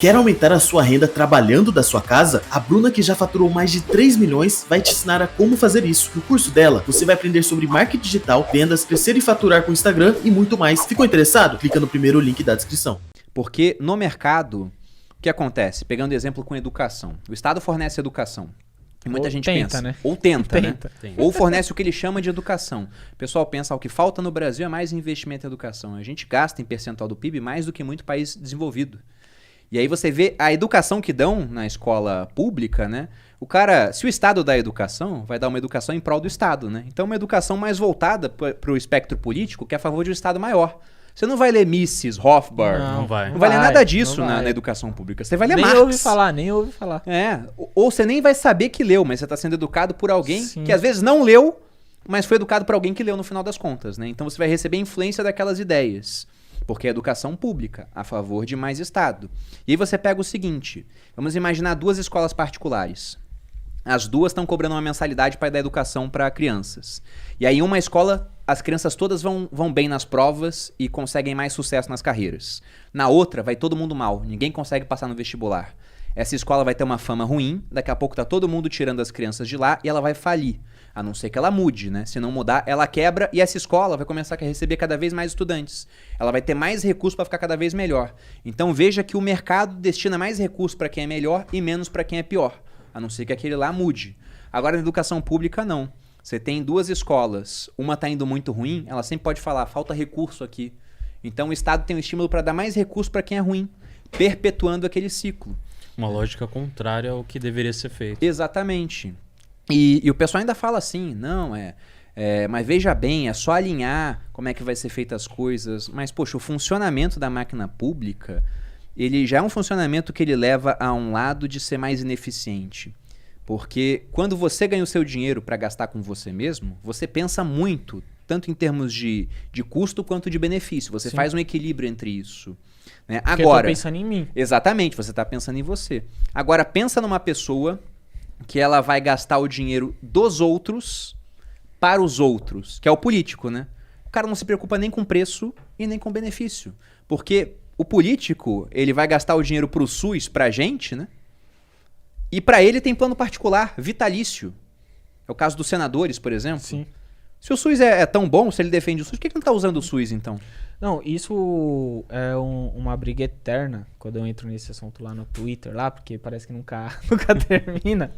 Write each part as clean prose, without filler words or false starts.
Quer aumentar a sua renda trabalhando da sua casa? A Bruna, que já faturou mais de 3 milhões, vai te ensinar a como fazer isso. No curso dela, você vai aprender sobre marketing digital, vendas, crescer e faturar com o Instagram e muito mais. Ficou interessado? Clica no primeiro link da descrição. Porque no mercado, o que acontece? Pegando exemplo com educação. O Estado fornece educação. E muita gente pensa, né? Ou tenta, né? Ou fornece o que ele chama de educação. O pessoal pensa, o que falta no Brasil é mais investimento em educação. A gente gasta em percentual do PIB mais do que muito país desenvolvido. E aí você vê a educação que dão na escola pública, né? O cara, se o Estado dá educação, vai dar uma educação em prol do Estado, né? Então uma educação mais voltada para o espectro político, que é a favor de um Estado maior. Você não vai ler Mises, Rothbard, Não vai ler nada disso na educação pública. Você vai ler Marx. Nem ouve falar. É, ou você nem vai saber que leu, mas você está sendo educado por alguém que às vezes não leu, mas foi educado por alguém que leu no final das contas, né? Então você vai receber influência daquelas ideias. Porque é educação pública, a favor de mais Estado. E aí você pega o seguinte, vamos imaginar duas escolas particulares. As duas estão cobrando uma mensalidade para dar educação para crianças. E aí uma escola, as crianças todas vão bem nas provas e conseguem mais sucesso nas carreiras. Na outra, vai todo mundo mal, ninguém consegue passar no vestibular. Essa escola vai ter uma fama ruim, daqui a pouco tá todo mundo tirando as crianças de lá e ela vai falir. A não ser que ela mude, né? Se não mudar, ela quebra e essa escola vai começar a receber cada vez mais estudantes. Ela vai ter mais recursos para ficar cada vez melhor. Então veja que o mercado destina mais recursos para quem é melhor e menos para quem é pior. A não ser que aquele lá mude. Agora na educação pública, não. Você tem duas escolas, uma tá indo muito ruim, ela sempre pode falar, falta recurso aqui. Então o Estado tem um estímulo para dar mais recurso para quem é ruim, perpetuando aquele ciclo. Uma lógica contrária ao que deveria ser feito. Exatamente. E o pessoal ainda fala assim, não, mas veja bem, é só alinhar como é que vai ser feitas as coisas. Mas, poxa, o funcionamento da máquina pública, ele já é um funcionamento que ele leva a um lado de ser mais ineficiente. Porque quando você ganha o seu dinheiro para gastar com você mesmo, você pensa muito, tanto em termos de custo quanto de benefício. Você faz um equilíbrio entre isso. Né? Porque agora, eu tô pensando em mim. Exatamente, você está pensando em você. Agora, pensa numa pessoa que ela vai gastar o dinheiro dos outros para os outros, que é o político, né? O cara não se preocupa nem com preço e nem com benefício. Porque o político, ele vai gastar o dinheiro pro SUS, pra gente, né? E pra ele tem plano particular, vitalício. É o caso dos senadores, por exemplo. Sim. Se o SUS é tão bom, se ele defende o SUS, por que ele não tá usando o SUS, então? Não, isso é uma briga eterna quando eu entro nesse assunto lá no Twitter, lá, porque parece que nunca termina.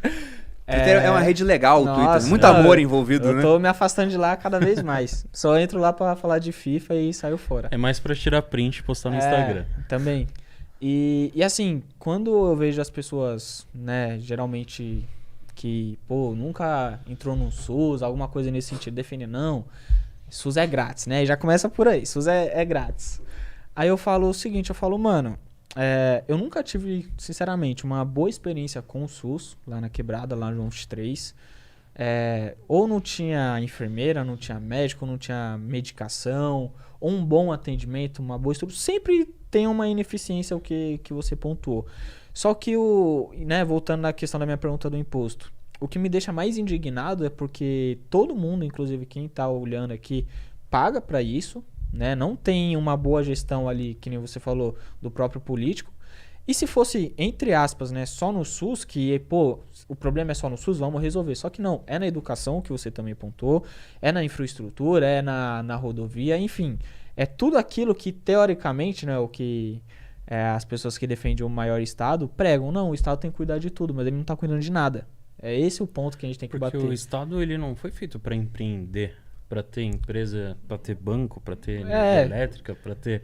Twitter é uma rede legal, o Nossa, Twitter. Muito amor envolvido, né? Eu tô me afastando de lá cada vez mais. Só entro lá pra falar de FIFA e saio fora. É mais pra tirar print e postar no Instagram. Também. E assim, quando eu vejo as pessoas, né, geralmente que, nunca entrou no SUS, alguma coisa nesse sentido, defendendo, não, SUS é grátis, né? E já começa por aí, SUS é grátis. Aí eu falo o seguinte, mano, eu nunca tive, sinceramente, uma boa experiência com o SUS, lá na Quebrada, lá no João 23. Ou não tinha enfermeira, não tinha médico, não tinha medicação, ou um bom atendimento, uma boa estrutura. Sempre tem uma ineficiência o que você pontuou. Só que, voltando na questão da minha pergunta do imposto, o que me deixa mais indignado é porque todo mundo, inclusive quem está olhando aqui, paga para isso, né? Não tem uma boa gestão ali, que nem você falou, do próprio político. E se fosse, entre aspas, né, só no SUS, que, o problema é só no SUS, vamos resolver. Só que não, é na educação, que você também pontuou, é na infraestrutura, é na rodovia, enfim. É tudo aquilo que, teoricamente, né, o que as pessoas que defendem o maior Estado pregam. Não, o Estado tem que cuidar de tudo, mas ele não está cuidando de nada. É esse o ponto que a gente tem que bater. Porque o Estado, ele não foi feito para empreender, para ter empresa, para ter banco, para ter energia elétrica, para ter...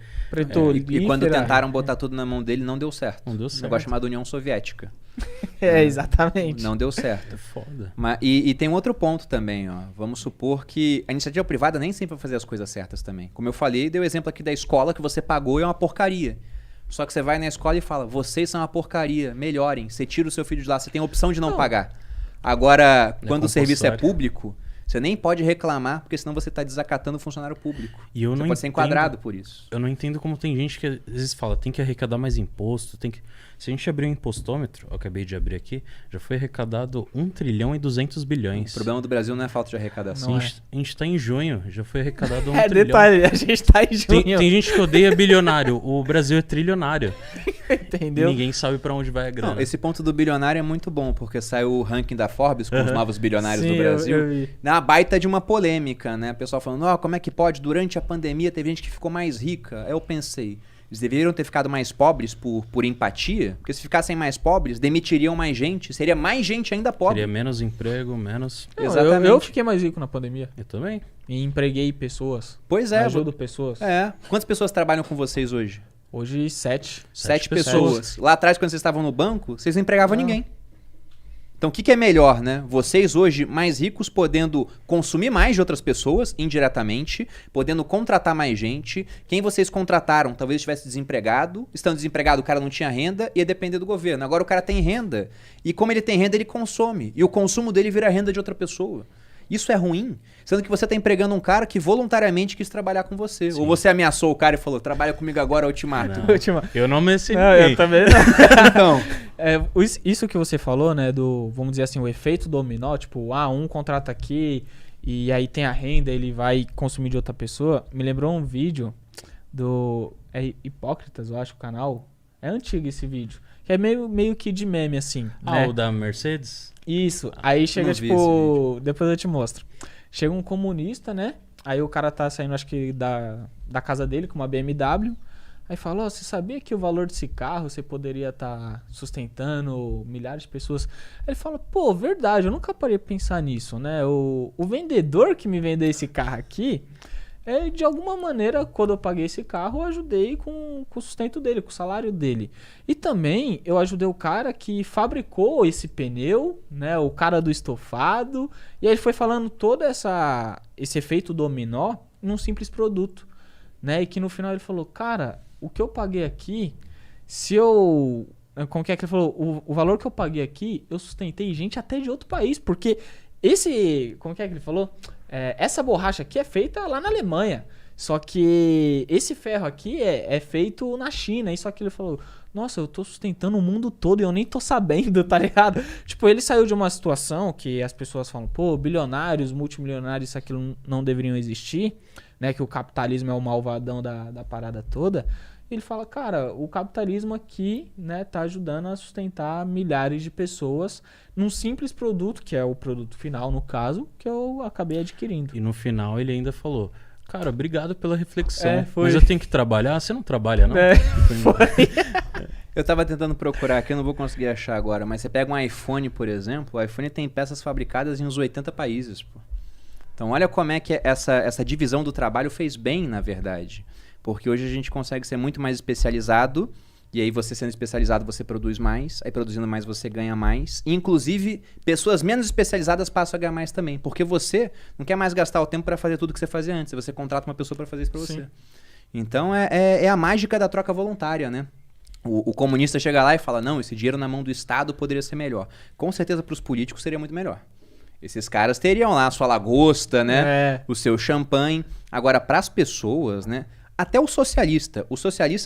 E quando tentaram botar tudo na mão dele, não deu certo. Não deu certo. Um negócio chamado União Soviética. Exatamente. Não deu certo. É foda. E tem um outro ponto também, ó. Vamos supor que a iniciativa privada nem sempre vai fazer as coisas certas também. Como eu falei, dei o exemplo aqui da escola que você pagou e é uma porcaria. Só que você vai na escola e fala, vocês são uma porcaria, melhorem. Você tira o seu filho de lá, você tem a opção de não pagar. Agora, quando o serviço é público, Você nem pode reclamar, porque senão você está desacatando o funcionário público. E eu você não pode ser enquadrado por isso. Eu não entendo como tem gente que às vezes fala, tem que arrecadar mais imposto, tem que... Se a gente abrir um impostômetro, eu acabei de abrir aqui, já foi arrecadado 1 trilhão e 200 bilhões. O problema do Brasil não é falta de arrecadação. A gente tá em junho, já foi arrecadado 1 É, trilhão. detalhe, a gente tá em junho. Tem gente que odeia bilionário, o Brasil é trilionário. Entendeu? Ninguém sabe pra onde vai a grana. Não, esse ponto do bilionário é muito bom, porque saiu o ranking da Forbes com os novos bilionários Sim, do Brasil. eu vi. Na baita de uma polêmica, né? O pessoal falando, ó, como é que pode? Durante a pandemia teve gente que ficou mais rica. Aí eu pensei, eles deveriam ter ficado mais pobres por empatia, porque se ficassem mais pobres, demitiriam mais gente, seria mais gente ainda pobre. Teria menos emprego, menos... Não, Exatamente. eu fiquei mais rico na pandemia. Eu também. E empreguei pessoas. Pois é. Ajudo pessoas. É. Quantas pessoas trabalham com vocês hoje? Hoje, 7. 7 pessoas. pessoas. Lá atrás, quando vocês estavam no banco, vocês não empregavam ninguém. Então, o que é melhor, né? Vocês hoje mais ricos podendo consumir mais de outras pessoas, indiretamente, podendo contratar mais gente. Quem vocês contrataram talvez estivesse desempregado. Estando desempregado, o cara não tinha renda e ia depender do governo. Agora o cara tem renda. E como ele tem renda, ele consome. E o consumo dele vira renda de outra pessoa. Isso é ruim, sendo que você está empregando um cara que voluntariamente quis trabalhar com você. Sim. Ou você ameaçou o cara e falou, trabalha comigo agora, ultimato. Eu não ameacei ninguém. Eu também não. Então, isso que você falou, né, do, vamos dizer assim, o efeito dominó, tipo, um contrata aqui e aí tem a renda, ele vai consumir de outra pessoa, me lembrou um vídeo do Hipócritas, eu acho, o canal. É antigo esse vídeo, que é meio que de meme, assim. Né? O da Mercedes? Isso, aí chega tipo, depois eu te mostro. Chega um comunista, né? Aí o cara tá saindo, acho que da casa dele com uma BMW. Aí fala, você sabia que o valor desse carro você poderia estar sustentando milhares de pessoas? Aí ele fala, pô, verdade, eu nunca parei pra pensar nisso, né? O vendedor que me vendeu esse carro aqui, de alguma maneira, quando eu paguei esse carro, eu ajudei com o sustento dele, com o salário dele. E também eu ajudei o cara que fabricou esse pneu, né? O cara do estofado. E aí ele foi falando todo esse efeito dominó num simples produto, né? E que no final ele falou, cara, o que eu paguei aqui, como que é que ele falou? O valor que eu paguei aqui, eu sustentei gente até de outro país, porque como que é que ele falou? Essa borracha aqui é feita lá na Alemanha. Só que esse ferro aqui é feito na China. Isso aqui ele falou, nossa, eu tô sustentando o mundo todo e eu nem tô sabendo, tá ligado? Tipo, ele saiu de uma situação que as pessoas falam, pô, bilionários, multimilionários, isso aquilo não deveriam existir, né? Que o capitalismo é o malvadão da parada toda. Ele fala, cara, o capitalismo aqui, né, tá ajudando a sustentar milhares de pessoas num simples produto, que é o produto final, no caso, que eu acabei adquirindo. E no final ele ainda falou, cara, obrigado pela reflexão, foi. mas eu tenho que trabalhar? Você não trabalha, não? Foi. Eu tava tentando procurar aqui, eu não vou conseguir achar agora, mas você pega um iPhone, por exemplo, o iPhone tem peças fabricadas em uns 80 países, pô. Então olha como é que essa divisão do trabalho fez bem, na verdade. Porque hoje a gente consegue ser muito mais especializado, e aí você sendo especializado você produz mais, aí produzindo mais você ganha mais. E, inclusive, pessoas menos especializadas passam a ganhar mais também, porque você não quer mais gastar o tempo para fazer tudo que você fazia antes, você contrata uma pessoa para fazer isso para você. Então é a mágica da troca voluntária, né? O comunista chega lá e fala, não, esse dinheiro na mão do Estado poderia ser melhor. Com certeza para os políticos seria muito melhor. Esses caras teriam lá a sua lagosta, né? O seu champanhe. Agora, para as pessoas, né? Até o socialista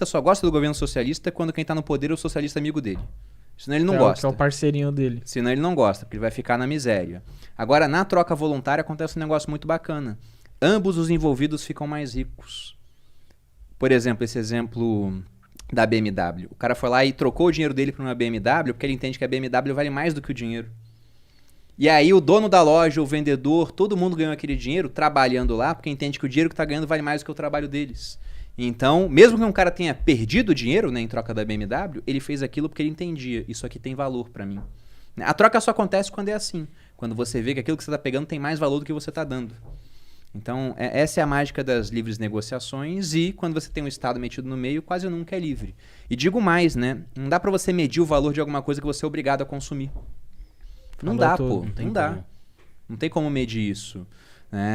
só gosta do governo socialista quando quem tá no poder é o socialista amigo dele. Senão ele não gosta. Que é o parceirinho dele. Senão ele não gosta, porque ele vai ficar na miséria. Agora, na troca voluntária acontece um negócio muito bacana. Ambos os envolvidos ficam mais ricos. Por exemplo, esse exemplo da BMW. O cara foi lá e trocou o dinheiro dele por uma BMW porque ele entende que a BMW vale mais do que o dinheiro. E aí o dono da loja, o vendedor, todo mundo ganhou aquele dinheiro trabalhando lá, porque entende que o dinheiro que está ganhando vale mais do que o trabalho deles. Então, mesmo que um cara tenha perdido o dinheiro, né, em troca da BMW, ele fez aquilo porque ele entendia, isso aqui tem valor para mim. A troca só acontece quando é assim, quando você vê que aquilo que você está pegando tem mais valor do que você está dando. Então, essa é a mágica das livres negociações, e quando você tem um Estado metido no meio, quase nunca é livre. E digo mais, né, não dá para você medir o valor de alguma coisa que você é obrigado a consumir. Não dá, pô. Não dá. Não tem como medir isso.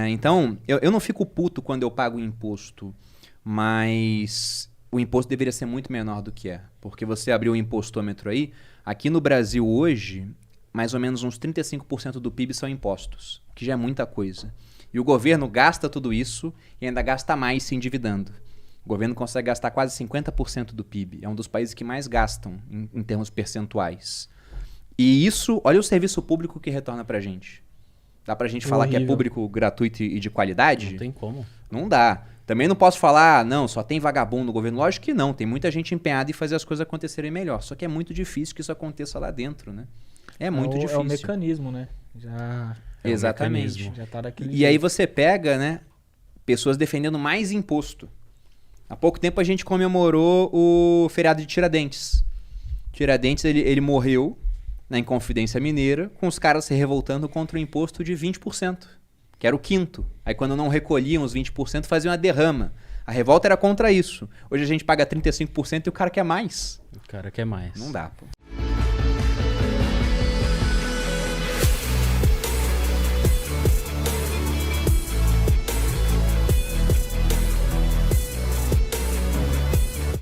Então, eu não fico puto quando eu pago imposto, mas o imposto deveria ser muito menor do que é. Porque você abriu o impostômetro aí. Aqui no Brasil hoje, mais ou menos uns 35% do PIB são impostos, que já é muita coisa. E o governo gasta tudo isso e ainda gasta mais se endividando. O governo consegue gastar quase 50% do PIB. É um dos países que mais gastam em termos percentuais. E isso, olha o serviço público que retorna pra gente. Dá pra gente falar que é público, gratuito e de qualidade? Não tem como. Não dá. Também não posso falar, não, só tem vagabundo no governo. Lógico que não, tem muita gente empenhada em fazer as coisas acontecerem melhor. Só que é muito difícil que isso aconteça lá dentro, né? É muito difícil. É o mecanismo, né? Já... Exatamente. Já tá daquele E jeito. aí você pega, né, pessoas defendendo mais imposto. Há pouco tempo a gente comemorou o feriado de Tiradentes. Tiradentes, ele morreu na Inconfidência Mineira, com os caras se revoltando contra o imposto de 20%, que era o quinto. Aí quando não recolhiam os 20%, faziam uma derrama. A revolta era contra isso. Hoje a gente paga 35% e o cara quer mais. O cara quer mais. Não dá, pô.